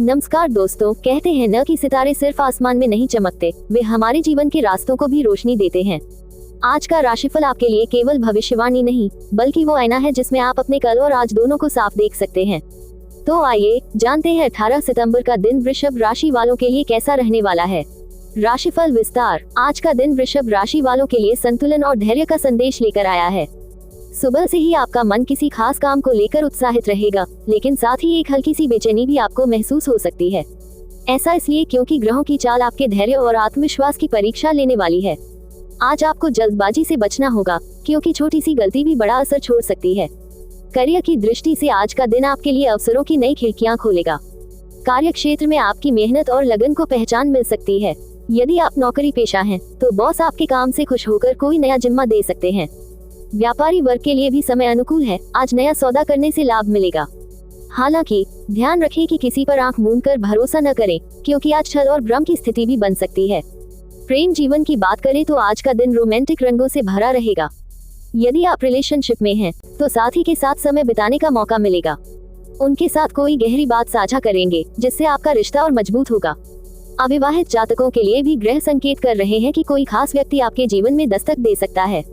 नमस्कार दोस्तों, कहते हैं न कि सितारे सिर्फ आसमान में नहीं चमकते, वे हमारे जीवन के रास्तों को भी रोशनी देते हैं। आज का राशिफल आपके लिए केवल भविष्यवाणी नहीं, बल्कि वो आईना है जिसमें आप अपने कल और आज दोनों को साफ देख सकते हैं। तो आइए जानते हैं 18 सितंबर का दिन वृषभ राशि वालों के लिए कैसा रहने वाला है। राशिफल विस्तार। आज का दिन वृषभ राशि वालों के लिए संतुलन और धैर्य का संदेश लेकर आया है। सुबह से ही आपका मन किसी खास काम को लेकर उत्साहित रहेगा, लेकिन साथ ही एक हल्की सी बेचैनी भी आपको महसूस हो सकती है। ऐसा इसलिए क्योंकि ग्रहों की चाल आपके धैर्य और आत्मविश्वास की परीक्षा लेने वाली है। आज आपको जल्दबाजी से बचना होगा, क्योंकि छोटी सी गलती भी बड़ा असर छोड़ सकती है। करियर की दृष्टि से आज का दिन आपके लिए अवसरों की नई खिड़कियां खोलेगा। कार्य क्षेत्र में आपकी मेहनत और लगन को पहचान मिल सकती है। यदि आप नौकरी पेशा हैं, तो बॉस आपके काम से खुश होकर कोई नया जिम्मा दे सकते हैं। व्यापारी वर्ग के लिए भी समय अनुकूल है, आज नया सौदा करने से लाभ मिलेगा। हालांकि ध्यान रखें कि किसी पर आंख मूंद कर भरोसा न करें, क्योंकि आज छल और भ्रम की स्थिति भी बन सकती है। प्रेम जीवन की बात करें तो आज का दिन रोमांटिक रंगों से भरा रहेगा। यदि आप रिलेशनशिप में हैं, तो साथी के साथ समय बिताने का मौका मिलेगा। उनके साथ कोई गहरी बात साझा करेंगे, जिससे आपका रिश्ता और मजबूत होगा। अविवाहित जातकों के लिए भी ग्रह संकेत कर रहे हैं कि कोई खास व्यक्ति आपके जीवन में दस्तक दे सकता है।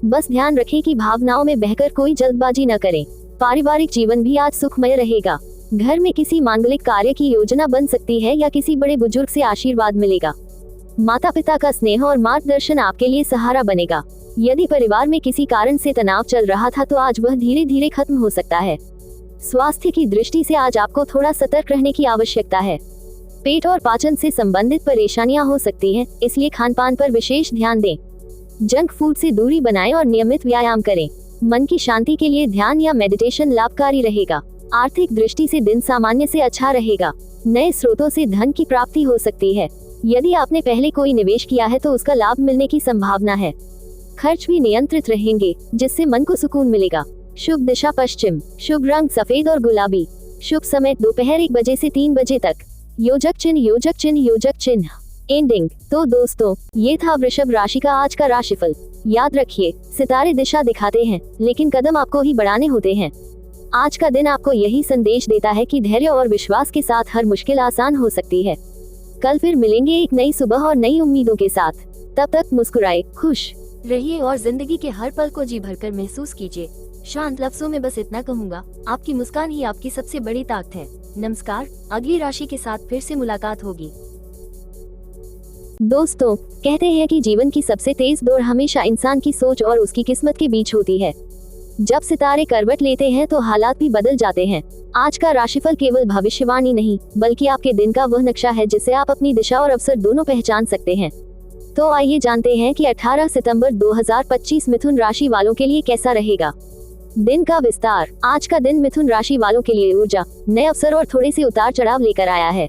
बस ध्यान रखें कि भावनाओं में बहकर कोई जल्दबाजी न करें। पारिवारिक जीवन भी आज सुखमय रहेगा। घर में किसी मांगलिक कार्य की योजना बन सकती है या किसी बड़े बुजुर्ग से आशीर्वाद मिलेगा। माता पिता का स्नेह और मार्गदर्शन आपके लिए सहारा बनेगा। यदि परिवार में किसी कारण से तनाव चल रहा था, तो आज वह धीरे धीरे खत्म हो सकता है। स्वास्थ्य की दृष्टि से आज आपको थोड़ा सतर्क रहने की आवश्यकता है। पेट और पाचन से संबंधित परेशानियां हो सकती हैं, इसलिए खान पान पर विशेष ध्यान दें। जंक फूड से दूरी बनाएं और नियमित व्यायाम करें। मन की शांति के लिए ध्यान या मेडिटेशन लाभकारी रहेगा। आर्थिक दृष्टि से दिन सामान्य से अच्छा रहेगा। नए स्रोतों से धन की प्राप्ति हो सकती है। यदि आपने पहले कोई निवेश किया है, तो उसका लाभ मिलने की संभावना है। खर्च भी नियंत्रित रहेंगे, जिससे मन को सुकून मिलेगा। शुभ दिशा पश्चिम। शुभ रंग सफेद और गुलाबी। शुभ समय दोपहर 1 बजे से 3 बजे तक। योजक चिन्ह योजक चिन्ह योजक चिन्ह। एंडिंग। तो दोस्तों, ये था वृषभ राशि का आज का राशिफल। याद रखिए, सितारे दिशा दिखाते हैं, लेकिन कदम आपको ही बढ़ाने होते हैं। आज का दिन आपको यही संदेश देता है कि धैर्य और विश्वास के साथ हर मुश्किल आसान हो सकती है। कल फिर मिलेंगे एक नई सुबह और नई उम्मीदों के साथ। तब तक मुस्कुराए, खुश रहिए और जिंदगी के हर पल को जी भरकर महसूस कीजिए। शांत लफ्जों में बस इतना कहूँगा, आपकी मुस्कान ही आपकी सबसे बड़ी ताकत है। नमस्कार। अगली राशि के साथ फिर से मुलाकात होगी। दोस्तों, कहते हैं कि जीवन की सबसे तेज दौड़ हमेशा इंसान की सोच और उसकी किस्मत के बीच होती है। जब सितारे करवट लेते हैं, तो हालात भी बदल जाते हैं। आज का राशिफल केवल भविष्यवाणी नहीं, बल्कि आपके दिन का वह नक्शा है जिससे आप अपनी दिशा और अवसर दोनों पहचान सकते हैं। तो आइए जानते हैं कि 18 सितंबर 2025 मिथुन राशि वालों के लिए कैसा रहेगा। दिन का विस्तार। आज का दिन मिथुन राशि वालों के लिए ऊर्जा, नए अवसर और थोड़े से उतार चढ़ाव लेकर आया है।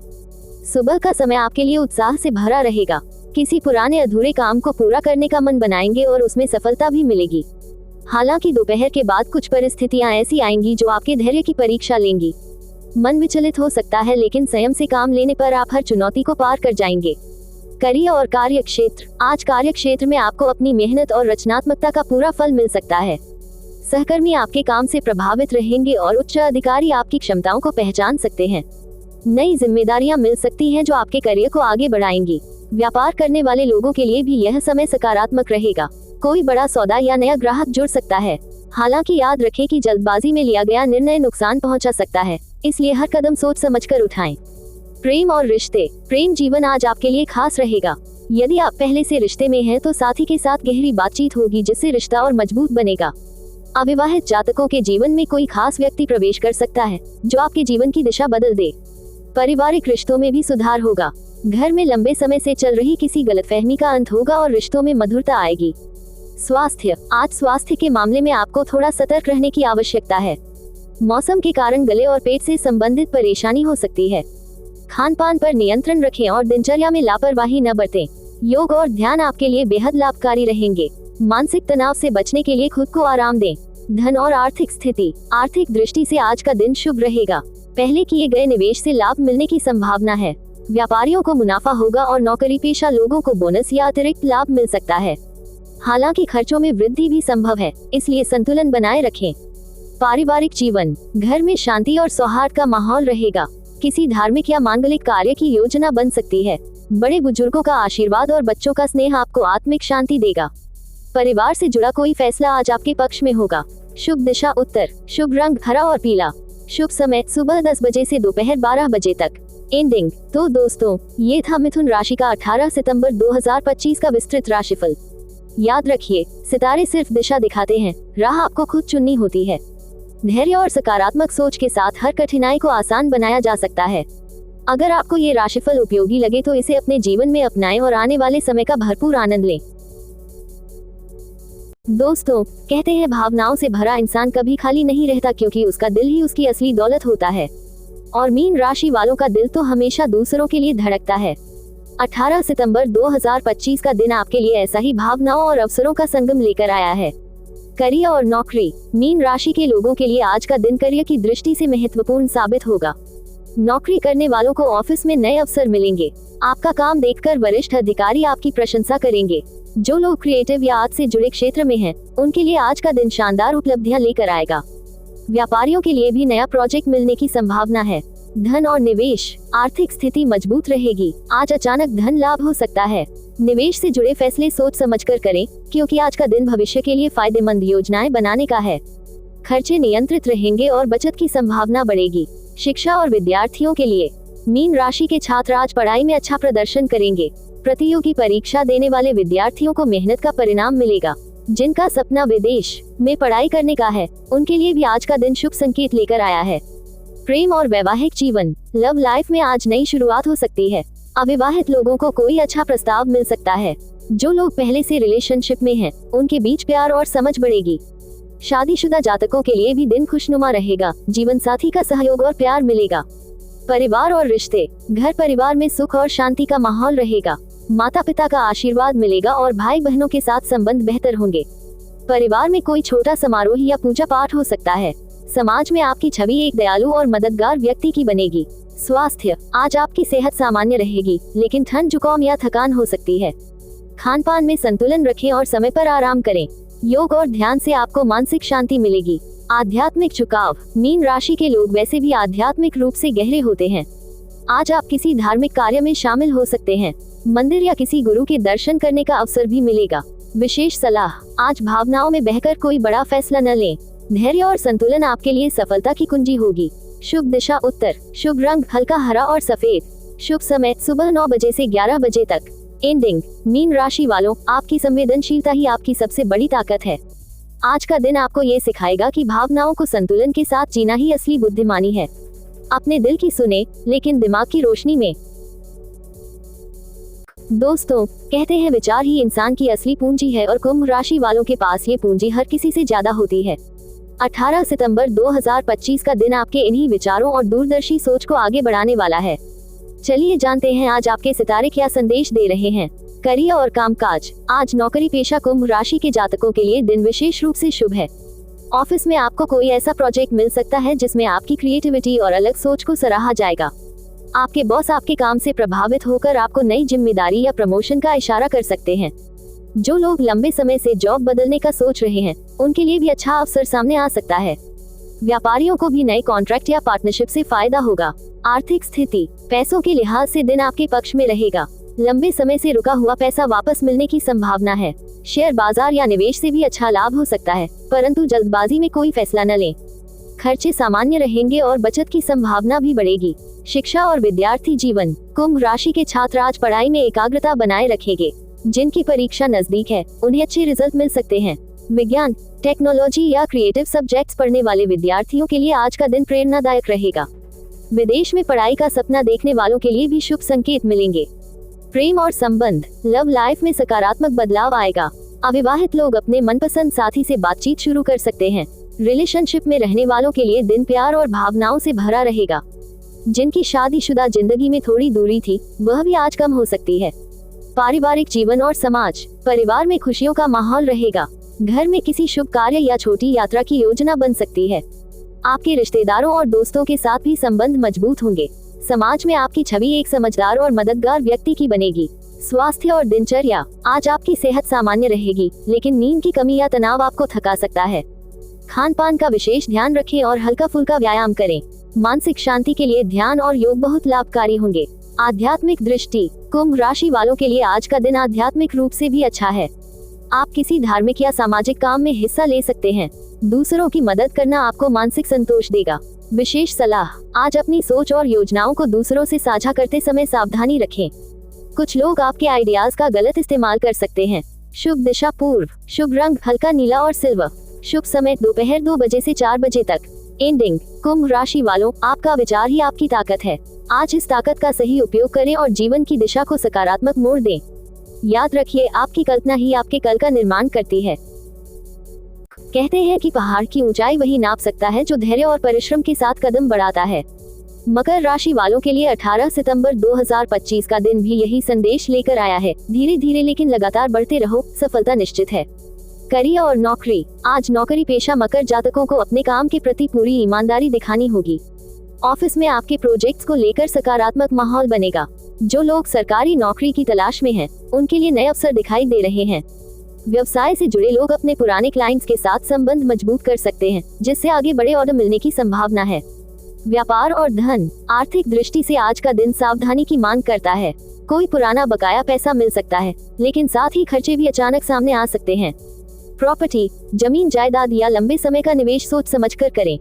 सुबह का समय आपके लिए उत्साह से भरा रहेगा। किसी पुराने अधूरे काम को पूरा करने का मन बनाएंगे और उसमें सफलता भी मिलेगी। हालांकि दोपहर के बाद कुछ परिस्थितियां ऐसी आएंगी जो आपके धैर्य की परीक्षा लेंगी। मन विचलित हो सकता है, लेकिन संयम से काम लेने पर आप हर चुनौती को पार कर जाएंगे। करियर और कार्य क्षेत्र। आज कार्य क्षेत्र में आपको अपनी मेहनत और रचनात्मकता का पूरा फल मिल सकता है। सहकर्मी आपके काम से प्रभावित रहेंगे और उच्च अधिकारी आपकी क्षमताओं को पहचान सकते हैं। नई जिम्मेदारियां मिल सकती हैं जो आपके करियर को आगे बढ़ाएंगी। व्यापार करने वाले लोगों के लिए भी यह समय सकारात्मक रहेगा। कोई बड़ा सौदा या नया ग्राहक जुड़ सकता है। हालांकि याद रखें कि जल्दबाजी में लिया गया निर्णय नुकसान पहुंचा सकता है, इसलिए हर कदम सोच समझकर उठाएं। प्रेम और रिश्ते। प्रेम जीवन आज आपके लिए खास रहेगा। यदि आप पहले से रिश्ते में हैं, तो साथी के साथ गहरी बातचीत होगी, जिससे रिश्ता और मजबूत बनेगा। अविवाहित जातकों के जीवन में कोई खास व्यक्ति प्रवेश कर सकता है, जो आपके जीवन की दिशा बदल दे। पारिवारिक रिश्तों में भी सुधार होगा। घर में लंबे समय से चल रही किसी गलतफहमी का अंत होगा और रिश्तों में मधुरता आएगी। स्वास्थ्य। आज स्वास्थ्य के मामले में आपको थोड़ा सतर्क रहने की आवश्यकता है। मौसम के कारण गले और पेट से संबंधित परेशानी हो सकती है। खान पान पर नियंत्रण रखें और दिनचर्या में लापरवाही न बरतें। योग और ध्यान आपके लिए बेहद लाभकारी रहेंगे। मानसिक तनाव से बचने के लिए खुद को आराम दें। धन और आर्थिक स्थिति। आर्थिक दृष्टि से आज का दिन शुभ रहेगा। पहले किए गए निवेश से लाभ मिलने की संभावना है। व्यापारियों को मुनाफा होगा और नौकरी पेशा लोगों को बोनस या अतिरिक्त लाभ मिल सकता है। हालांकि खर्चों में वृद्धि भी संभव है, इसलिए संतुलन बनाए रखें। पारिवारिक जीवन। घर में शांति और सौहार्द का माहौल रहेगा। किसी धार्मिक या मांगलिक कार्य की योजना बन सकती है। बड़े बुजुर्गों का आशीर्वाद और बच्चों का स्नेह आपको आत्मिक शांति देगा। परिवार से जुड़ा कोई फैसला आज आपके पक्ष में होगा। शुभ दिशा उत्तर, शुभ रंग हरा और पीला, शुभ समय सुबह 10 बजे से दोपहर 12 बजे तक। एंडिंग। तो दोस्तों, ये था मिथुन राशि का 18 सितंबर 2025 का विस्तृत राशिफल। याद रखिए, सितारे सिर्फ दिशा दिखाते हैं, राह आपको खुद चुननी होती है। धैर्य और सकारात्मक सोच के साथ हर कठिनाई को आसान बनाया जा सकता है। अगर आपको ये राशिफल उपयोगी लगे तो इसे अपने जीवन में अपनाएं और आने वाले समय का भरपूर आनंद लें। दोस्तों, कहते हैं भावनाओं से भरा इंसान कभी खाली नहीं रहता, क्योंकि उसका दिल ही उसकी असली दौलत होता है। और मीन राशि वालों का दिल तो हमेशा दूसरों के लिए धड़कता है। 18 सितंबर 2025 का दिन आपके लिए ऐसा ही भावनाओं और अवसरों का संगम लेकर आया है। करियर और नौकरी। मीन राशि के लोगों के लिए आज का दिन करियर की दृष्टि से महत्वपूर्ण साबित होगा। नौकरी करने वालों को ऑफिस में नए अवसर मिलेंगे। आपका काम देखकर वरिष्ठ अधिकारी आपकी प्रशंसा करेंगे। जो लोग क्रिएटिव या आर्ट से जुड़े क्षेत्र में हैं, उनके लिए आज का दिन शानदार उपलब्धियां लेकर आएगा। व्यापारियों के लिए भी नया प्रोजेक्ट मिलने की संभावना है। धन और निवेश। आर्थिक स्थिति मजबूत रहेगी। आज अचानक धन लाभ हो सकता है। निवेश से जुड़े फैसले सोच समझकर करें, क्योंकि आज का दिन भविष्य के लिए फायदेमंद योजनाएं बनाने का है। खर्चे नियंत्रित रहेंगे और बचत की संभावना बढ़ेगी। शिक्षा और विद्यार्थियों के लिए। मीन राशि के छात्र आज पढ़ाई में अच्छा प्रदर्शन करेंगे। प्रतियोगी परीक्षा देने वाले विद्यार्थियों को मेहनत का परिणाम मिलेगा। जिनका सपना विदेश में पढ़ाई करने का है, उनके लिए भी आज का दिन शुभ संकेत लेकर आया है। प्रेम और वैवाहिक जीवन। लव लाइफ में आज नई शुरुआत हो सकती है। अविवाहित लोगों को कोई अच्छा प्रस्ताव मिल सकता है। जो लोग पहले से रिलेशनशिप में हैं, उनके बीच प्यार और समझ बढ़ेगी। शादीशुदा जातकों के लिए भी दिन खुशनुमा रहेगा। जीवन साथी का सहयोग और प्यार मिलेगा। परिवार और रिश्ते। घर परिवार में सुख और शांति का माहौल रहेगा। माता पिता का आशीर्वाद मिलेगा और भाई बहनों के साथ संबंध बेहतर होंगे। परिवार में कोई छोटा समारोह या पूजा पाठ हो सकता है। समाज में आपकी छवि एक दयालु और मददगार व्यक्ति की बनेगी। स्वास्थ्य। आज आपकी सेहत सामान्य रहेगी, लेकिन ठंड जुकाम या थकान हो सकती है। खान पान में संतुलन रखें और समय पर आराम करें। योग और ध्यान से आपको मानसिक शांति मिलेगी। आध्यात्मिक झुकाव। मीन राशि के लोग वैसे भी आध्यात्मिक रूप से गहरे होते हैं। आज आप किसी धार्मिक कार्य में शामिल हो सकते हैं। मंदिर या किसी गुरु के दर्शन करने का अवसर भी मिलेगा। विशेष सलाह। आज भावनाओं में बहकर कोई बड़ा फैसला न लें। धैर्य और संतुलन आपके लिए सफलता की कुंजी होगी। शुभ दिशा उत्तर, शुभ रंग हल्का हरा और सफेद, शुभ समय सुबह 9 बजे से 11 बजे तक। एंडिंग। मीन राशि वालों, आपकी संवेदनशीलता ही आपकी सबसे बड़ी ताकत है। आज का दिन आपको ये सिखाएगा कि भावनाओं को संतुलन के साथ जीना ही असली बुद्धिमानी है। अपने दिल की सुने, लेकिन दिमाग की रोशनी में। दोस्तों, कहते हैं विचार ही इंसान की असली पूंजी है, और कुंभ राशि वालों के पास ये पूंजी हर किसी से ज्यादा होती है। 18 सितंबर 2025 का दिन आपके इन्हीं विचारों और दूरदर्शी सोच को आगे बढ़ाने वाला है। चलिए जानते हैं आज आपके सितारे क्या संदेश दे रहे हैं। करियर और कामकाज। आज नौकरी पेशा कुंभ राशि के जातकों के लिए दिन विशेष रूप से शुभ है। ऑफिस में आपको कोई ऐसा प्रोजेक्ट मिल सकता है जिसमें आपकी क्रिएटिविटी और अलग सोच को सराहा जाएगा। आपके बॉस आपके काम से प्रभावित होकर आपको नई जिम्मेदारी या प्रमोशन का इशारा कर सकते हैं। जो लोग लंबे समय से जॉब बदलने का सोच रहे हैं, उनके लिए भी अच्छा अवसर सामने आ सकता है। व्यापारियों को भी नए कॉन्ट्रैक्ट या पार्टनरशिप से फायदा होगा। आर्थिक स्थिति। पैसों के लिहाज से दिन आपके पक्ष में रहेगा। लंबे समय से रुका हुआ पैसा वापस मिलने की संभावना है। शेयर बाजार या निवेश से भी अच्छा लाभ हो सकता है, परंतु जल्दबाजी में कोई फैसला न लें। खर्चे सामान्य रहेंगे और बचत की संभावना भी बढ़ेगी। शिक्षा और विद्यार्थी जीवन। कुंभ राशि के छात्र आज पढ़ाई में एकाग्रता बनाए रखेंगे। जिनकी परीक्षा नजदीक है, उन्हें अच्छे रिजल्ट मिल सकते हैं। विज्ञान, टेक्नोलॉजी या क्रिएटिव सब्जेक्ट्स पढ़ने वाले विद्यार्थियों के लिए आज का दिन प्रेरणादायक रहेगा। विदेश में पढ़ाई का सपना देखने वालों के लिए भी शुभ संकेत मिलेंगे। प्रेम और संबंध। लव लाइफ में सकारात्मक बदलाव आएगा। अविवाहित लोग अपने मनपसंद साथी से बातचीत शुरू कर सकते हैं। रिलेशनशिप में रहने वालों के लिए दिन प्यार और भावनाओं से भरा रहेगा। जिनकी शादीशुदा जिंदगी में थोड़ी दूरी थी, वह भी आज कम हो सकती है। पारिवारिक जीवन और समाज। परिवार में खुशियों का माहौल रहेगा। घर में किसी शुभ कार्य या छोटी यात्रा की योजना बन सकती है। आपके रिश्तेदारों और दोस्तों के साथ भी संबंध मजबूत होंगे। समाज में आपकी छवि एक समझदार और मददगार व्यक्ति की बनेगी। स्वास्थ्य और दिनचर्या। आज आपकी सेहत सामान्य रहेगी, लेकिन नींद की कमी या तनाव आपको थका सकता है। खान पान का विशेष ध्यान रखें और हल्का फुल्का व्यायाम करें। मानसिक शांति के लिए ध्यान और योग बहुत लाभकारी होंगे। आध्यात्मिक दृष्टि, कुंभ राशि वालों के लिए आज का दिन आध्यात्मिक रूप से भी अच्छा है। आप किसी धार्मिक या सामाजिक काम में हिस्सा ले सकते हैं। दूसरों की मदद करना आपको मानसिक संतोष देगा। विशेष सलाह, आज अपनी सोच और योजनाओं को दूसरों से साझा करते समय सावधानी रखें। कुछ लोग आपके आइडियाज का गलत इस्तेमाल कर सकते हैं। शुभ दिशा पूर्व, शुभ रंग हल्का नीला और सिल्वर, शुभ समय दोपहर 2 बजे से 4 बजे तक। एंडिंग, कुंभ राशि वालों, आपका विचार ही आपकी ताकत है। आज इस ताकत का सही उपयोग करें और जीवन की दिशा को सकारात्मक मोड़ दें। याद रखिए, आपकी कल्पना ही आपके कल का निर्माण करती है। कहते हैं कि पहाड़ की ऊंचाई वही नाप सकता है जो धैर्य और परिश्रम के साथ कदम बढ़ाता है। मकर राशि वालों के लिए 18 सितंबर 2025 का दिन भी यही संदेश लेकर आया है। धीरे धीरे लेकिन लगातार बढ़ते रहो, सफलता निश्चित है। करियर और नौकरी, आज नौकरी पेशा मकर जातकों को अपने काम के प्रति पूरी ईमानदारी दिखानी होगी। ऑफिस में आपके प्रोजेक्ट्स को लेकर सकारात्मक माहौल बनेगा। जो लोग सरकारी नौकरी की तलाश में हैं, उनके लिए नए अवसर दिखाई दे रहे हैं। व्यवसाय से जुड़े लोग अपने पुराने क्लाइंट्स के साथ संबंध मजबूत कर सकते हैं, जिससे आगे बड़े ऑर्डर मिलने की संभावना है। व्यापार और धन, आर्थिक दृष्टि से आज का दिन सावधानी की मांग करता है। कोई पुराना बकाया पैसा मिल सकता है, लेकिन साथ ही खर्चे भी अचानक सामने आ सकते हैं। प्रॉपर्टी, जमीन जायदाद या लंबे समय का निवेश सोच समझकर करें।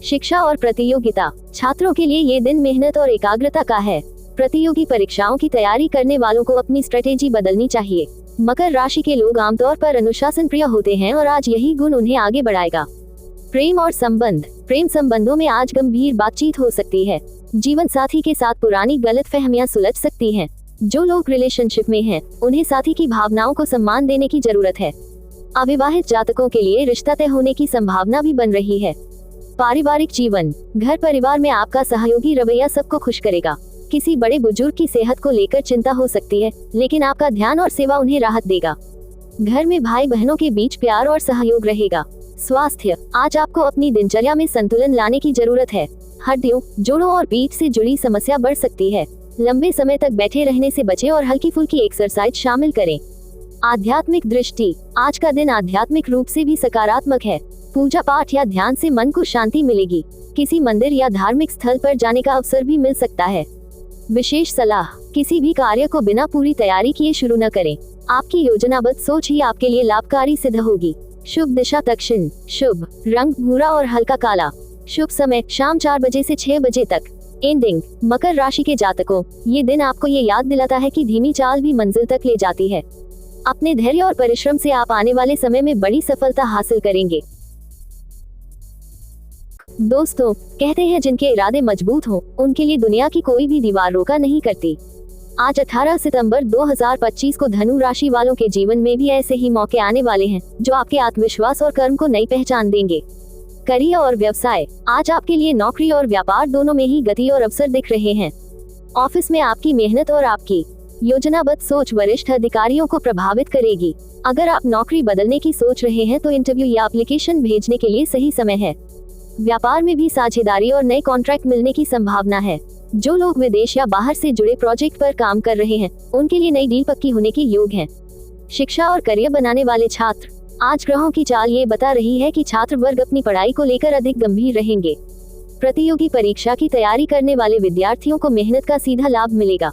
शिक्षा और प्रतियोगिता, छात्रों के लिए ये दिन मेहनत और एकाग्रता का है। प्रतियोगी परीक्षाओं की तैयारी करने वालों को अपनी स्ट्रेटेजी बदलनी चाहिए। मकर राशि के लोग आमतौर पर अनुशासन प्रिय होते हैं और आज यही गुण उन्हें आगे बढ़ाएगा। प्रेम और संबंध, प्रेम संबंधों में आज गंभीर बातचीत हो सकती है। जीवन साथी के साथ पुरानी गलतफहमियां सुलझ सकती हैं। जो लोग रिलेशनशिप में हैं, उन्हें साथी की भावनाओं को सम्मान देने की जरूरत है। अविवाहित जातकों के लिए रिश्ता तय होने की संभावना भी बन रही है। पारिवारिक जीवन, घर परिवार में आपका सहयोगी रवैया सबको खुश करेगा। किसी बड़े बुजुर्ग की सेहत को लेकर चिंता हो सकती है, लेकिन आपका ध्यान और सेवा उन्हें राहत देगा। घर में भाई बहनों के बीच प्यार और सहयोग रहेगा। स्वास्थ्य, आज आपको अपनी दिनचर्या में संतुलन लाने की जरूरत है। हड्डियों, जोड़ों और पीठ से जुड़ी समस्या बढ़ सकती है। लंबे समय तक बैठे रहने से बचें और हल्की फुल्की एक्सरसाइज शामिल करें। आध्यात्मिक दृष्टि, आज का दिन आध्यात्मिक रूप से भी सकारात्मक है। पूजा पाठ या ध्यान से मन को शांति मिलेगी। किसी मंदिर या धार्मिक स्थल पर जाने का अवसर भी मिल सकता है। विशेष सलाह, किसी भी कार्य को बिना पूरी तैयारी किए शुरू न करें। आपकी योजनाबद्ध सोच ही आपके लिए लाभकारी सिद्ध होगी। शुभ दिशा दक्षिण, शुभ रंग भूरा और हल्का काला, शुभ समय शाम 4 बजे से 6 बजे तक। एंडिंग, मकर राशि के जातकों, ये दिन आपको ये याद दिलाता है कि धीमी चाल भी मंजिल तक ले जाती है। अपने धैर्य और परिश्रम से आप आने वाले समय में बड़ी सफलता हासिल करेंगे। दोस्तों, कहते हैं जिनके इरादे मजबूत हों, उनके लिए दुनिया की कोई भी दीवार रोका नहीं करती। आज 18 सितंबर 2025 को धनु राशि वालों के जीवन में भी ऐसे ही मौके आने वाले हैं, जो आपके आत्मविश्वास और कर्म को नई पहचान देंगे। करियर और व्यवसाय, आज आपके लिए नौकरी और व्यापार दोनों में ही गति और अवसर दिख रहे हैं। ऑफिस में आपकी मेहनत और आपकी योजनाबद्ध सोच वरिष्ठ अधिकारियों को प्रभावित करेगी। अगर आप नौकरी बदलने की सोच रहे हैं तो इंटरव्यू या एप्लीकेशन भेजने के लिए सही समय है। व्यापार में भी साझेदारी और नए कॉन्ट्रैक्ट मिलने की संभावना है। जो लोग विदेश या बाहर से जुड़े प्रोजेक्ट पर काम कर रहे हैं, उनके लिए नई डील पक्की होने के योग हैं। शिक्षा और करियर बनाने वाले छात्र, आज ग्रहों की चाल ये बता रही है कि छात्र वर्ग अपनी पढ़ाई को लेकर अधिक गंभीर रहेंगे। प्रतियोगी परीक्षा की तैयारी करने वाले विद्यार्थियों को मेहनत का सीधा लाभ मिलेगा।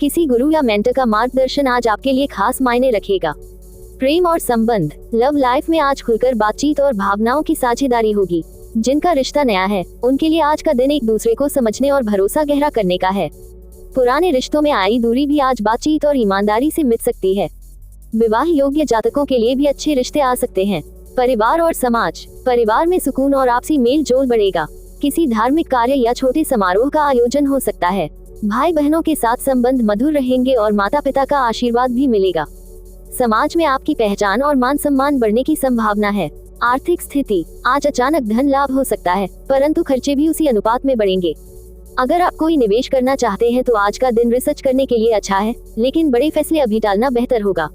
किसी गुरु या मेंटर का मार्गदर्शन आज आपके लिए खास मायने रखेगा। प्रेम और संबंध, लव लाइफ में आज खुलकर बातचीत और भावनाओं की साझेदारी होगी। जिनका रिश्ता नया है, उनके लिए आज का दिन एक दूसरे को समझने और भरोसा गहरा करने का है। पुराने रिश्तों में आई दूरी भी आज बातचीत और ईमानदारी से मिट सकती है। विवाह योग्य जातकों के लिए भी अच्छे रिश्ते आ सकते हैं। परिवार और समाज, परिवार में सुकून और आपसी मेल जोल बढ़ेगा। किसी धार्मिक कार्य या छोटे समारोह का आयोजन हो सकता है। भाई बहनों के साथ संबंध मधुर रहेंगे और माता पिता का आशीर्वाद भी मिलेगा। समाज में आपकी पहचान और मान सम्मान बढ़ने की संभावना है। आर्थिक स्थिति, आज अचानक धन लाभ हो सकता है, परंतु खर्चे भी उसी अनुपात में बढ़ेंगे। अगर आप कोई निवेश करना चाहते हैं तो आज का दिन रिसर्च करने के लिए अच्छा है, लेकिन बड़े फैसले अभी टालना बेहतर होगा।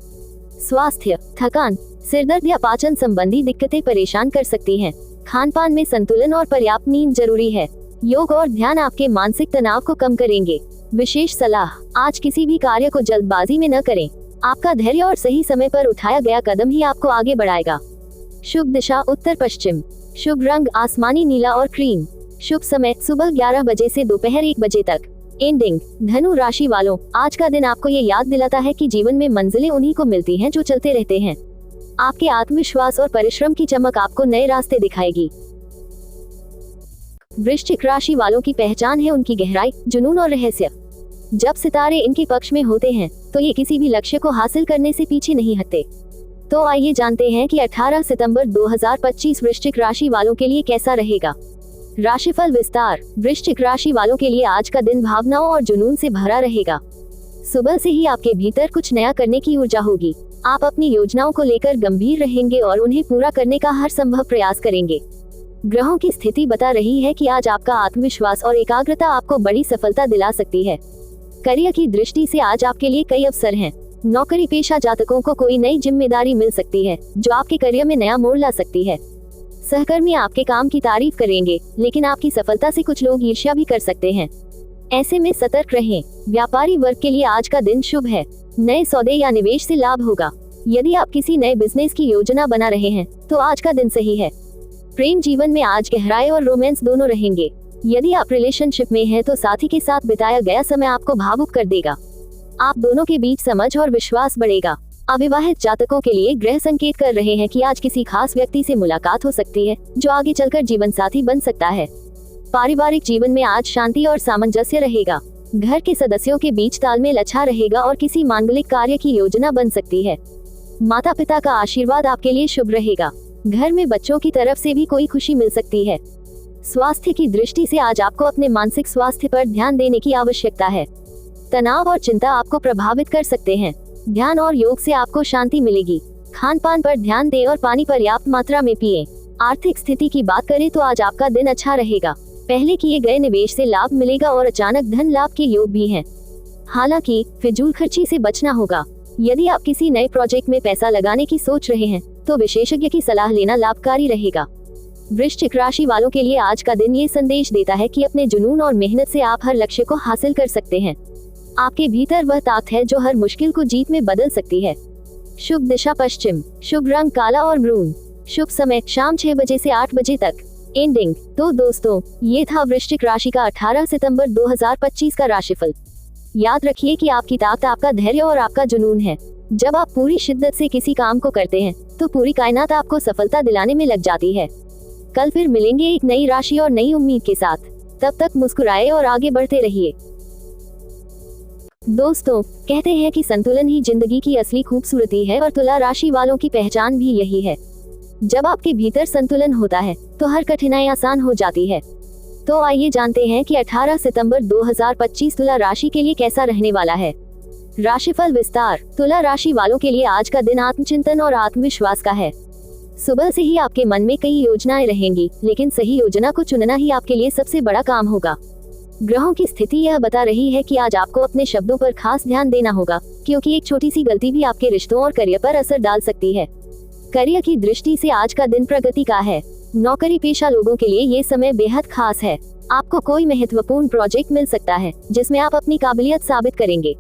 स्वास्थ्य, थकान, सिरदर्द या पाचन संबंधी दिक्कतें परेशान कर सकती हैं। खान पान में संतुलन और पर्याप्त नींद जरूरी है। योग और ध्यान आपके मानसिक तनाव को कम करेंगे। विशेष सलाह, आज किसी भी कार्य को जल्दबाजी में न करें। आपका धैर्य और सही समय पर उठाया गया कदम ही आपको आगे बढ़ाएगा। शुभ दिशा उत्तर पश्चिम, शुभ रंग आसमानी नीला और क्रीम, शुभ समय सुबह 11 बजे से दोपहर 1 बजे तक। एंडिंग। धनु राशि वालों, आज का दिन आपको ये याद दिलाता है कि जीवन में मंजिलें उन्हीं को मिलती हैं जो चलते रहते हैं। आपके आत्मविश्वास और परिश्रम की चमक आपको नए रास्ते दिखाएगी। वृश्चिक राशि वालों की पहचान है उनकी गहराई, जुनून और रहस्य। जब सितारे इनके पक्ष में होते हैं तो ये किसी भी लक्ष्य को हासिल करने से पीछे नहीं हटते। तो आइए जानते हैं कि 18 सितंबर 2025 वृश्चिक राशि वालों के लिए कैसा रहेगा। राशिफल विस्तार। वृश्चिक राशि वालों के लिए आज का दिन भावनाओं और जुनून से भरा रहेगा। सुबह से ही आपके भीतर कुछ नया करने की ऊर्जा होगी। आप अपनी योजनाओं को लेकर गंभीर रहेंगे और उन्हें पूरा करने का हर संभव प्रयास करेंगे। ग्रहों की स्थिति बता रही है कि आज आपका आत्मविश्वास और एकाग्रता आपको बड़ी सफलता दिला सकती है। करियर की दृष्टि से आज आपके लिए कई अवसर हैं। नौकरी पेशा जातकों को कोई नई जिम्मेदारी मिल सकती है जो आपके करियर में नया मोड़ ला सकती है। सहकर्मी आपके काम की तारीफ करेंगे, लेकिन आपकी सफलता से कुछ लोग ईर्ष्या भी कर सकते हैं। ऐसे में सतर्क रहें। व्यापारी वर्ग के लिए आज का दिन शुभ है। नए सौदे या निवेश से लाभ होगा। यदि आप किसी नए बिजनेस की योजना बना रहे हैं तो आज का दिन सही है। प्रेम जीवन में आज गहराई और रोमांस दोनों रहेंगे। यदि आप रिलेशनशिप में हैं तो साथी के साथ बिताया गया समय आपको भावुक कर देगा। आप दोनों के बीच समझ और विश्वास बढ़ेगा। अविवाहित जातकों के लिए ग्रह संकेत कर रहे हैं कि आज किसी खास व्यक्ति से मुलाकात हो सकती है जो आगे चलकर जीवन साथी बन सकता है। पारिवारिक जीवन में आज शांति और सामंजस्य रहेगा। घर के सदस्यों के बीच तालमेल अच्छा रहेगा और किसी मांगलिक कार्य की योजना बन सकती है। माता पिता का आशीर्वाद आपके लिए शुभ रहेगा। घर में बच्चों की तरफ से भी कोई खुशी मिल सकती है। स्वास्थ्य की दृष्टि से आज आपको अपने मानसिक स्वास्थ्य पर ध्यान देने की आवश्यकता है। तनाव और चिंता आपको प्रभावित कर सकते हैं। ध्यान और योग से आपको शांति मिलेगी। खान पान पर ध्यान दें और पानी पर्याप्त मात्रा में पिएं। आर्थिक स्थिति की बात करें तो आज आपका दिन अच्छा रहेगा। पहले किए गए निवेश से लाभ मिलेगा और अचानक धन लाभ के योग भी हैं। हालांकि फिजूल खर्ची से बचना होगा। यदि आप किसी नए प्रोजेक्ट में पैसा लगाने की सोच रहे हैं तो विशेषज्ञ की सलाह लेना लाभकारी रहेगा। वृश्चिक राशि वालों के लिए आज का दिन ये संदेश देता है कि अपने जुनून और मेहनत से आप हर लक्ष्य को हासिल कर सकते हैं। आपके भीतर वह ताकत है जो हर मुश्किल को जीत में बदल सकती है। शुभ दिशा पश्चिम। शुभ रंग काला और मरून। शुभ समय शाम 6 बजे से 8 बजे तक। एंडिंग। तो दोस्तों, ये था वृश्चिक राशि का 18 सितंबर 2025 का राशिफल। याद रखिए कि आपकी ताकत आपका धैर्य और आपका जुनून है। जब आप पूरी शिद्दत से किसी काम को करते हैं तो पूरी कायनात आपको सफलता दिलाने में लग जाती है। कल फिर मिलेंगे एक नई राशि और नई उम्मीद के साथ। तब तक मुस्कुराए और आगे बढ़ते रहिए। दोस्तों, कहते हैं कि संतुलन ही जिंदगी की असली खूबसूरती है और तुला राशि वालों की पहचान भी यही है। जब आपके भीतर संतुलन होता है तो हर कठिनाई आसान हो जाती है। तो आइए जानते हैं कि 18 सितंबर 2025 तुला राशि के लिए कैसा रहने वाला है। राशिफल विस्तार। तुला राशि वालों के लिए आज का दिन आत्मचिंतन और आत्मविश्वास का है। सुबह से ही आपके मन में कई योजनाएं रहेंगी, लेकिन सही योजना को चुनना ही आपके लिए सबसे बड़ा काम होगा। ग्रहों की स्थिति यह बता रही है कि आज आपको अपने शब्दों पर खास ध्यान देना होगा, क्योंकि एक छोटी सी गलती भी आपके रिश्तों और करियर पर असर डाल सकती है। करियर की दृष्टि से आज का दिन प्रगति का है। नौकरी पेशा लोगों के लिए ये समय बेहद खास है। आपको कोई महत्वपूर्ण प्रोजेक्ट मिल सकता है जिसमें आप अपनी काबिलियत साबित करेंगे।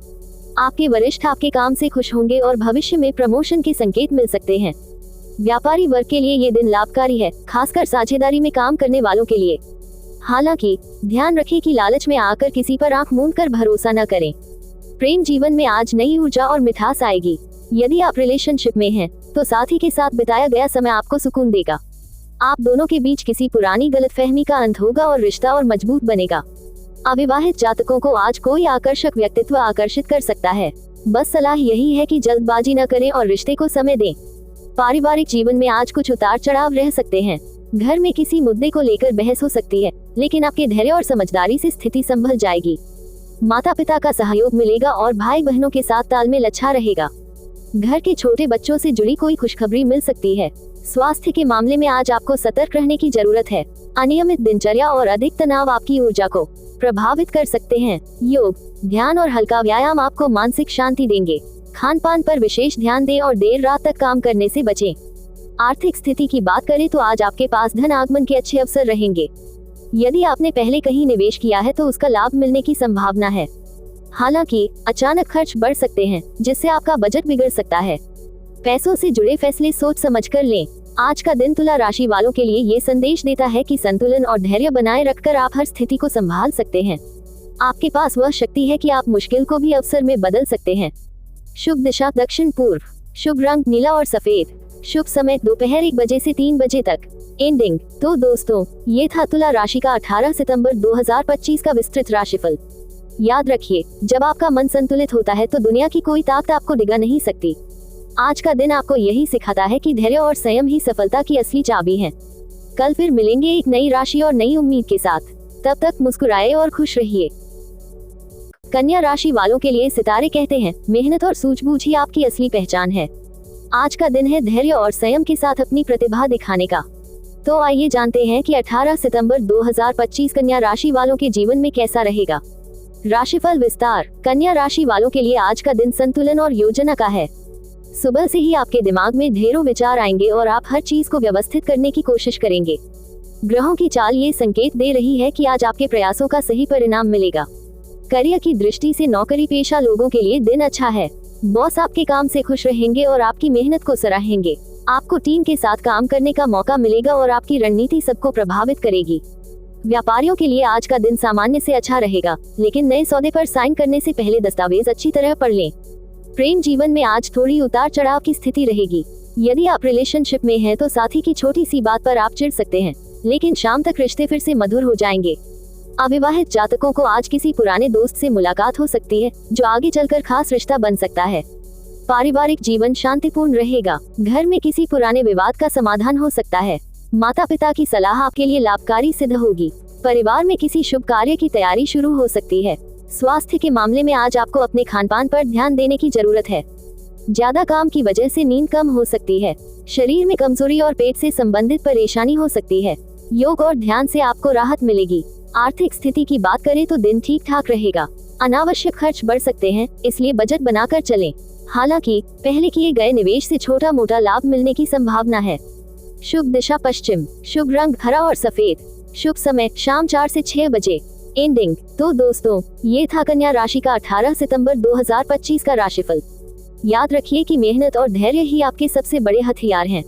आपके वरिष्ठ आपके काम से खुश होंगे और भविष्य में प्रमोशन के संकेत मिल सकते हैं। व्यापारी वर्ग के लिए ये दिन लाभकारी है, खासकर साझेदारी में काम करने वालों के लिए। हालांकि ध्यान रखें कि लालच में आकर किसी पर आंख मूंद कर भरोसा न करें। प्रेम जीवन में आज नई ऊर्जा और मिठास आएगी। यदि आप रिलेशनशिप में हैं, तो साथी के साथ बिताया गया समय आपको सुकून देगा। आप दोनों के बीच किसी पुरानी गलतफहमी का अंत होगा और रिश्ता और मजबूत बनेगा। अविवाहित जातकों को आज कोई आकर्षक व्यक्तित्व आकर्षित कर सकता है। बस सलाह यही है कि जल्दबाजी न करें और रिश्ते को समय दें। पारिवारिक जीवन में आज कुछ उतार चढ़ाव रह सकते हैं। घर में किसी मुद्दे को लेकर बहस हो सकती है, लेकिन आपके धैर्य और समझदारी से स्थिति संभल जाएगी। माता पिता का सहयोग मिलेगा और भाई बहनों के साथ तालमेल अच्छा रहेगा। घर के छोटे बच्चों से जुड़ी कोई खुशखबरी मिल सकती है। स्वास्थ्य के मामले में आज आपको सतर्क रहने की जरूरत है। अनियमित दिनचर्या और अधिक तनाव आपकी ऊर्जा को प्रभावित कर सकते हैं। योग, ध्यान और हल्का व्यायाम आपको मानसिक शांति देंगे। खान पान पर विशेष ध्यान दें और देर रात तक काम करने से बचें। आर्थिक स्थिति की बात करें तो आज आपके पास धन आगमन के अच्छे अवसर रहेंगे। यदि आपने पहले कहीं निवेश किया है तो उसका लाभ मिलने की संभावना है। हालांकि अचानक खर्च बढ़ सकते हैं, जिससे आपका बजट बिगड़ सकता है। पैसों से जुड़े फैसले सोच समझकर लें। आज का दिन तुला राशि वालों के लिए ये संदेश देता है कि संतुलन और धैर्य बनाए रखकर आप हर स्थिति को संभाल सकते हैं। आपके पास वह शक्ति है कि आप मुश्किल को भी अवसर में बदल सकते हैं। शुभ दिशा दक्षिण पूर्व। शुभ रंग नीला और सफेद। शुभ समय दोपहर 1 बजे से 3 बजे तक। एंडिंग। तो दोस्तों, ये था तुला राशि का 18 सितंबर 2025 का विस्तृत राशिफल। याद रखिए, जब आपका मन संतुलित होता है तो दुनिया की कोई ताकत आपको डिगा नहीं सकती। आज का दिन आपको यही सिखाता है कि धैर्य और संयम ही सफलता की असली चाबी है। कल फिर मिलेंगे एक नई राशि और नई उम्मीद के साथ। तब तक मुस्कुराए और खुश रहिए। कन्या राशि वालों के लिए सितारे कहते हैं, मेहनत और सूझबूझ ही आपकी असली पहचान है। आज का दिन है धैर्य और संयम के साथ अपनी प्रतिभा दिखाने का। तो आइए जानते हैं कि 18 सितंबर 2025 कन्या राशि वालों के जीवन में कैसा रहेगा। राशिफल विस्तार। कन्या राशि वालों के लिए आज का दिन संतुलन और योजना का है। सुबह से ही आपके दिमाग में ढेरों विचार आएंगे और आप हर चीज को व्यवस्थित करने की कोशिश करेंगे। ग्रहों की चाल ये संकेत दे रही है कि आज आपके प्रयासों का सही परिणाम मिलेगा। करियर की दृष्टि से नौकरी पेशा लोगों के लिए दिन अच्छा है। बॉस आपके काम से खुश रहेंगे और आपकी मेहनत को सराहेंगे। आपको टीम के साथ काम करने का मौका मिलेगा और आपकी रणनीति सबको प्रभावित करेगी। व्यापारियों के लिए आज का दिन सामान्य से अच्छा रहेगा, लेकिन नए सौदे पर साइन करने से पहले दस्तावेज अच्छी तरह पढ़ लें। प्रेम जीवन में आज थोड़ी उतार चढ़ाव की स्थिति रहेगी। यदि आप रिलेशनशिप में हैं तो साथी की छोटी सी बात पर आप चिढ़ सकते हैं, लेकिन शाम तक रिश्ते फिर से मधुर हो जाएंगे। अविवाहित जातकों को आज किसी पुराने दोस्त से मुलाकात हो सकती है, जो आगे चलकर खास रिश्ता बन सकता है। पारिवारिक जीवन शांतिपूर्ण रहेगा। घर में किसी पुराने विवाद का समाधान हो सकता है। माता पिता की सलाह आपके लिए लाभकारी सिद्ध होगी। परिवार में किसी शुभ कार्य की तैयारी शुरू हो सकती है। स्वास्थ्य के मामले में आज आपको अपने खानपान पर ध्यान देने की जरूरत है। ज्यादा काम की वजह से नींद कम हो सकती है। शरीर में कमजोरी और पेट से संबंधित परेशानी हो सकती है। योग और ध्यान से आपको राहत मिलेगी। आर्थिक स्थिति की बात करें तो दिन ठीक ठाक रहेगा। अनावश्यक खर्च बढ़ सकते हैं, इसलिए बजट बनाकर चलें। हालांकि पहले किए गए निवेश से छोटा मोटा लाभ मिलने की संभावना है। शुभ दिशा पश्चिम। शुभ रंग हरा और सफेद। शुभ समय शाम 4 से 6 बजे। एंडिंग। तो दोस्तों, ये था कन्या राशि का 18 सितंबर 2025 का राशिफल। याद रखिए कि मेहनत और धैर्य ही आपके सबसे बड़े हथियार हैं।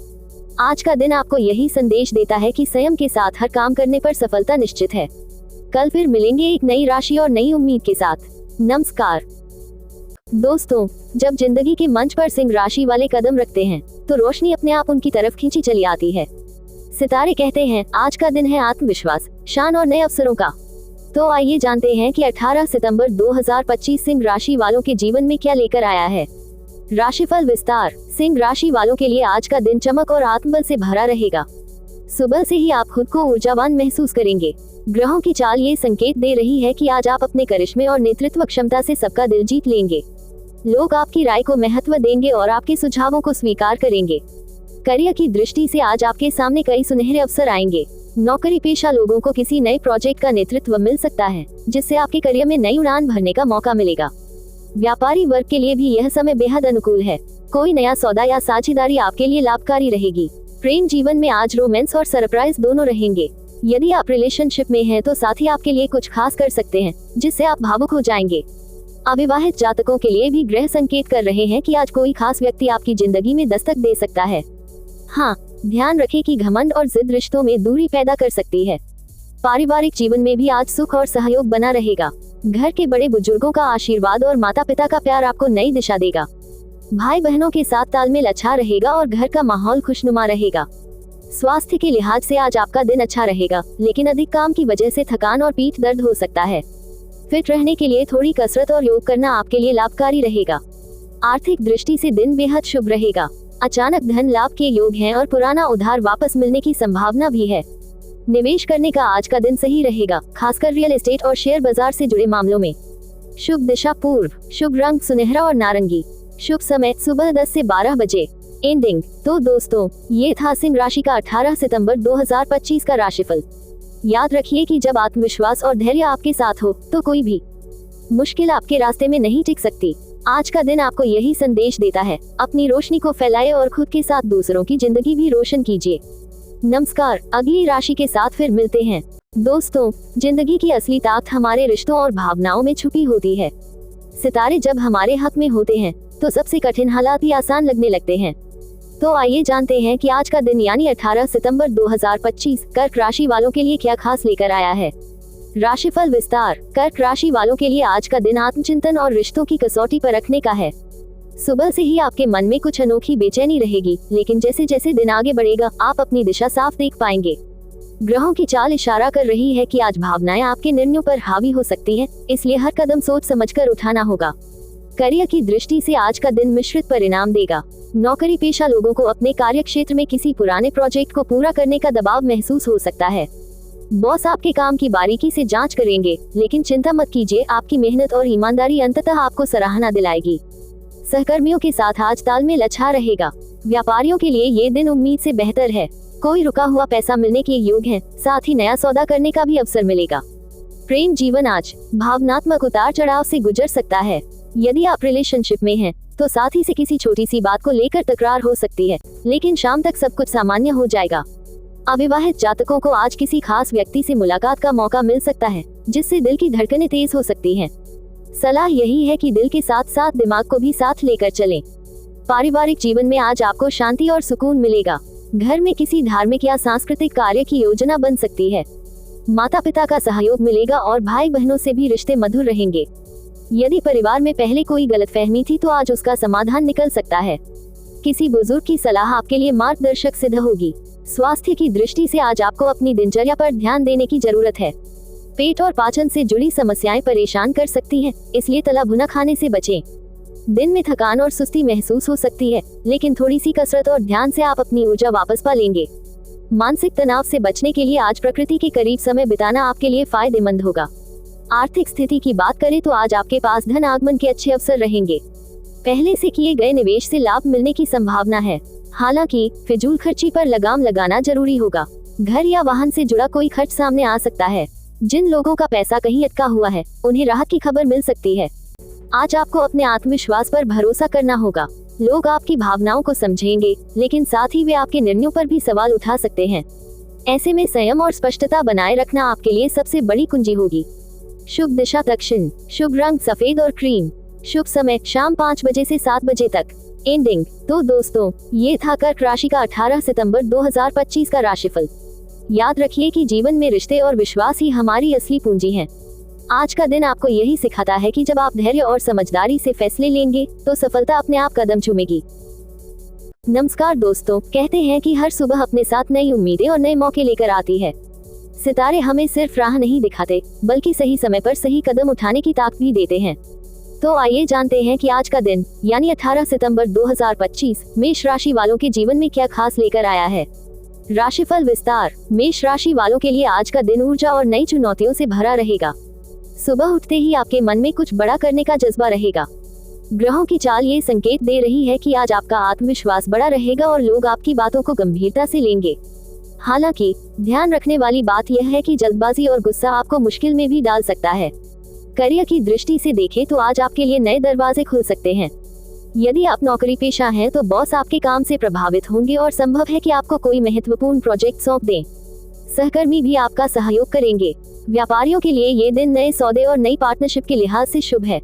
आज का दिन आपको यही संदेश देता है कि संयम के साथ हर काम करने पर सफलता निश्चित है। कल फिर मिलेंगे एक नई राशि और नई उम्मीद के साथ। नमस्कार दोस्तों, जब जिंदगी के मंच पर सिंह राशि वाले कदम रखते हैं तो रोशनी अपने आप उनकी तरफ खींची चली आती है। सितारे कहते हैं, आज का दिन है आत्मविश्वास, शान और नए अवसरों का। तो आइए जानते हैं कि 18 सितंबर 2025 सिंह राशि वालों के जीवन में क्या लेकर आया है। राशिफल विस्तार। सिंह राशि वालों के लिए आज का दिन चमक और आत्मबल से भरा रहेगा। सुबह से ही आप खुद को ऊर्जावान महसूस करेंगे। ग्रहों की चाल ये संकेत दे रही है कि आज आप अपने करिश्मे और नेतृत्व क्षमता से सबका दिल जीत लेंगे। लोग आपकी राय को महत्व देंगे और आपके सुझावों को स्वीकार करेंगे। करियर की दृष्टि से आज आपके सामने कई सुनहरे अवसर आएंगे। नौकरी पेशा लोगों को किसी नए प्रोजेक्ट का नेतृत्व मिल सकता है, जिससे आपके करियर में नई उड़ान भरने का मौका मिलेगा। व्यापारी वर्ग के लिए भी यह समय बेहद अनुकूल है। कोई नया सौदा या साझेदारी आपके लिए लाभकारी रहेगी। प्रेम जीवन में आज रोमांस और सरप्राइज दोनों रहेंगे। यदि आप रिलेशनशिप में हैं तो साथी आपके लिए कुछ खास कर सकते हैं, जिससे आप भावुक हो जाएंगे। अविवाहित जातकों के लिए भी ग्रह संकेत कर रहे हैं कि आज कोई खास व्यक्ति आपकी जिंदगी में दस्तक दे सकता है। हाँ, ध्यान रखें कि घमंड और जिद रिश्तों में दूरी पैदा कर सकती है। पारिवारिक जीवन में भी आज सुख और सहयोग बना रहेगा। घर के बड़े बुजुर्गों का आशीर्वाद और माता पिता का प्यार आपको नई दिशा देगा। भाई बहनों के साथ तालमेल अच्छा रहेगा और घर का माहौल खुशनुमा रहेगा। स्वास्थ्य के लिहाज से आज आपका दिन अच्छा रहेगा, लेकिन अधिक काम की वजह से थकान और पीठ दर्द हो सकता है। फिट रहने के लिए थोड़ी कसरत और योग करना आपके लिए लाभकारी रहेगा। आर्थिक दृष्टि से दिन बेहद शुभ रहेगा। अचानक धन लाभ के योग हैं और पुराना उधार वापस मिलने की संभावना भी है। निवेश करने का आज का दिन सही रहेगा, खासकर रियल एस्टेट और शेयर बाजार से जुड़े मामलों में। शुभ दिशा पूर्व। शुभ रंग सुनहरा और नारंगी। शुभ समय सुबह 10 से 12 बजे। एंडिंग। तो दोस्तों, ये था सिंह राशि का 18 सितंबर 2025 का राशिफल। याद रखिए कि जब आत्मविश्वास और धैर्य आपके साथ हो तो कोई भी मुश्किल आपके रास्ते में नहीं टिक सकती। आज का दिन आपको यही संदेश देता है, अपनी रोशनी को फैलाए और खुद के साथ दूसरों की जिंदगी भी रोशन कीजिए। नमस्कार, अगली राशि के साथ फिर मिलते हैं। दोस्तों, जिंदगी की असली ताकत हमारे रिश्तों और भावनाओं में छुपी होती है। सितारे जब हमारे हक में होते हैं तो सबसे कठिन हालात भी आसान लगने लगते हैं। तो आइए जानते हैं कि आज का दिन यानी 18 सितंबर 2025 कर्क राशि वालों के लिए क्या खास लेकर आया है। राशिफल विस्तार। कर्क राशि वालों के लिए आज का दिन आत्मचिंतन और रिश्तों की कसौटी पर रखने का है। सुबह से ही आपके मन में कुछ अनोखी बेचैनी रहेगी, लेकिन जैसे जैसे दिन आगे बढ़ेगा आप अपनी दिशा साफ देख पाएंगे। ग्रहों की चाल इशारा कर रही है कि आज भावनाएं आपके निर्णयों पर हावी हो सकती हैं, इसलिए हर कदम सोच समझकर उठाना होगा। करियर की दृष्टि से आज का दिन मिश्रित परिणाम देगा। नौकरी पेशा लोगों को अपने कार्य क्षेत्र में किसी पुराने प्रोजेक्ट को पूरा करने का दबाव महसूस हो सकता है। बॉस आपके काम की बारीकी से जांच करेंगे, लेकिन चिंता मत कीजिए, आपकी मेहनत और ईमानदारी अंततः आपको सराहना दिलाएगी। सहकर्मियों के साथ आज तालमेल अच्छा रहेगा। व्यापारियों के लिए ये दिन उम्मीद से बेहतर है। कोई रुका हुआ पैसा मिलने के योग है, साथ ही नया सौदा करने का भी अवसर मिलेगा। प्रेम जीवन आज भावनात्मक उतार चढ़ाव से गुजर सकता है। यदि आप रिलेशनशिप में हैं, तो साथी से किसी छोटी सी बात को लेकर तकरार हो सकती है, लेकिन शाम तक सब कुछ सामान्य हो जाएगा। अविवाहित जातकों को आज किसी खास व्यक्ति से मुलाकात का मौका मिल सकता है, जिससे दिल की धड़कनें तेज हो सकती हैं। सलाह यही है कि दिल के साथ साथ दिमाग को भी साथ लेकर चलें। पारिवारिक जीवन में आज आपको शांति और सुकून मिलेगा। घर में किसी धार्मिक या सांस्कृतिक कार्य की योजना बन सकती है। माता पिता का सहयोग मिलेगा और भाई बहनों से भी रिश्ते मधुर रहेंगे। यदि परिवार में पहले कोई गलतफहमी थी तो आज उसका समाधान निकल सकता है। किसी बुजुर्ग की सलाह आपके लिए मार्गदर्शक सिद्ध होगी। स्वास्थ्य की दृष्टि से आज आपको अपनी दिनचर्या पर ध्यान देने की जरूरत है। पेट और पाचन से जुड़ी समस्याएं परेशान कर सकती हैं, इसलिए तला भुना खाने से बचें। दिन में थकान और सुस्ती महसूस हो सकती है, लेकिन थोड़ी सी कसरत और ध्यान से आप अपनी ऊर्जा वापस पा लेंगे। मानसिक तनाव से बचने के लिए आज प्रकृति के करीब समय बिताना आपके लिए फायदेमंद होगा। आर्थिक स्थिति की बात करें तो आज आपके पास धन आगमन के अच्छे अवसर रहेंगे। पहले से किए गए निवेश से लाभ मिलने की संभावना है। हालांकि फिजूल खर्ची पर लगाम लगाना जरूरी होगा। घर या वाहन से जुड़ा कोई खर्च सामने आ सकता है। जिन लोगों का पैसा कहीं अटका हुआ है, उन्हें राहत की खबर मिल सकती है। आज आपको अपने आत्मविश्वास पर भरोसा करना होगा। लोग आपकी भावनाओं को समझेंगे, लेकिन साथ ही वे आपके निर्णयों पर भी सवाल उठा सकते हैं। ऐसे में संयम और स्पष्टता बनाए रखना आपके लिए सबसे बड़ी कुंजी होगी। शुभ दिशा दक्षिण। शुभ रंग सफेद और क्रीम। शुभ समय शाम 5 बजे से 7 बजे तक। एंडिंग। तो दोस्तों, ये था कर्क राशि का 18 सितंबर 2025 का राशिफल। याद रखिए कि जीवन में रिश्ते और विश्वास ही हमारी असली पूंजी हैं। आज का दिन आपको यही सिखाता है कि जब आप धैर्य और समझदारी से फैसले लेंगे, तो सफलता अपने आप कदम चूमेगी। नमस्कार दोस्तों, कहते हैं कि हर सुबह अपने साथ नई उम्मीदें और नए मौके लेकर आती है। सितारे हमें सिर्फ राह नहीं दिखाते, बल्कि सही समय पर सही कदम उठाने की ताकत भी देते हैं। तो आइए जानते हैं कि आज का दिन यानी 18 सितंबर 2025 मेष राशि वालों के जीवन में क्या खास लेकर आया है। राशिफल विस्तार। मेष राशि वालों के लिए आज का दिन ऊर्जा और नई चुनौतियों से भरा रहेगा। सुबह उठते ही आपके मन में कुछ बड़ा करने का जज्बा रहेगा। ग्रहों की चाल ये संकेत दे रही है कि आज आपका आत्मविश्वास बड़ा रहेगा और लोग आपकी बातों को गंभीरता से लेंगे। हालांकि ध्यान रखने वाली बात यह है कि जल्दबाजी और गुस्सा आपको मुश्किल में भी डाल सकता है। करियर की दृष्टि से देखें तो आज आपके लिए नए दरवाजे खुल सकते हैं। यदि आप नौकरी पेशा हैं तो बॉस आपके काम से प्रभावित होंगे और संभव है कि आपको कोई महत्वपूर्ण प्रोजेक्ट सौंप दें। सहकर्मी भी आपका सहयोग करेंगे। व्यापारियों के लिए ये दिन नए सौदे और नई पार्टनरशिप के लिहाज से शुभ है।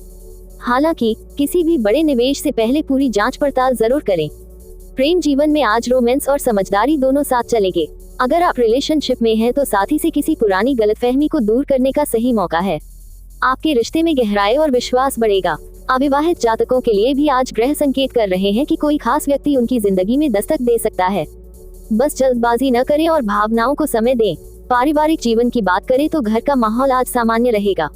हालांकि किसी भी बड़े निवेश से पहले पूरी जांच पड़ताल जरूर करें। प्रेम जीवन में आज रोमांस और समझदारी दोनों साथ चलेंगे। अगर आप रिलेशनशिप में हैं तो साथी से किसी पुरानी गलतफहमी को दूर करने का सही मौका है। आपके रिश्ते में गहराई और विश्वास बढ़ेगा। अविवाहित जातकों के लिए भी आज ग्रह संकेत कर रहे हैं कि कोई खास व्यक्ति उनकी जिंदगी में दस्तक दे सकता है। बस जल्दबाजी न करें और भावनाओं को समय दें। पारिवारिक जीवन की बात करें तो घर का माहौल आज सामान्य रहेगा।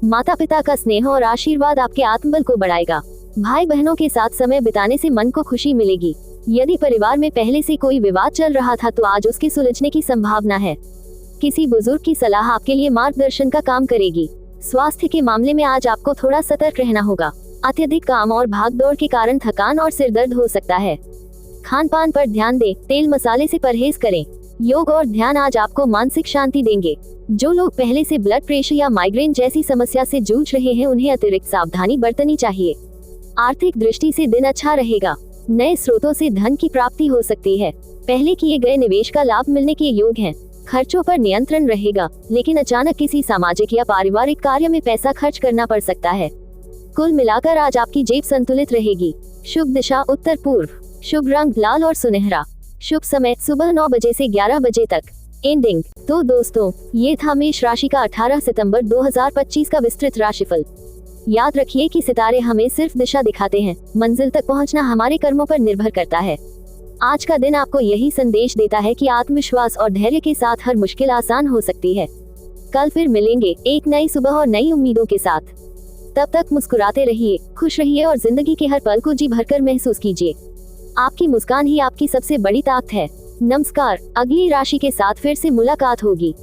माता पिता का स्नेह और आशीर्वाद आपके आत्मबल को बढ़ाएगा। भाई बहनों के साथ समय बिताने से मन को खुशी मिलेगी। यदि परिवार में पहले से कोई विवाद चल रहा था तो आज उसके सुलझने की संभावना है। किसी बुजुर्ग की सलाह आपके लिए मार्गदर्शन का काम करेगी। स्वास्थ्य के मामले में आज आपको थोड़ा सतर्क रहना होगा। अत्यधिक काम और भागदौड़ के कारण थकान और सिर दर्द हो सकता है। खान पान पर ध्यान दें, तेल मसाले से परहेज करें। योग और ध्यान आज आपको मानसिक शांति देंगे। जो लोग पहले से ब्लड प्रेशर या माइग्रेन जैसी समस्या से जूझ रहे हैं, उन्हें अतिरिक्त सावधानी बरतनी चाहिए। आर्थिक दृष्टि से दिन अच्छा रहेगा। नए स्रोतों से धन की प्राप्ति हो सकती है। पहले किए गए निवेश का लाभ मिलने के योग हैं। खर्चों पर नियंत्रण रहेगा, लेकिन अचानक किसी सामाजिक या पारिवारिक कार्य में पैसा खर्च करना पड़ सकता है। कुल मिलाकर आज आपकी जेब संतुलित रहेगी। शुभ दिशा उत्तर पूर्व। शुभ रंग लाल और सुनहरा। शुभ समय सुबह 9 बजे से 11 बजे तक। एंडिंग। तो दोस्तों, ये था मेष राशि का 18 सितंबर 2025 का विस्तृत राशिफल। याद रखिए कि सितारे हमें सिर्फ दिशा दिखाते हैं, मंजिल तक पहुंचना हमारे कर्मों पर निर्भर करता है। आज का दिन आपको यही संदेश देता है कि आत्मविश्वास और धैर्य के साथ हर मुश्किल आसान हो सकती है। कल फिर मिलेंगे एक नई सुबह और नई उम्मीदों के साथ। तब तक मुस्कुराते रहिए, खुश रहिए और जिंदगी के हर पल को जी भरकर महसूस कीजिए। आपकी मुस्कान ही आपकी सबसे बड़ी ताकत है। नमस्कार, अगली राशि के साथ फिर से मुलाकात होगी।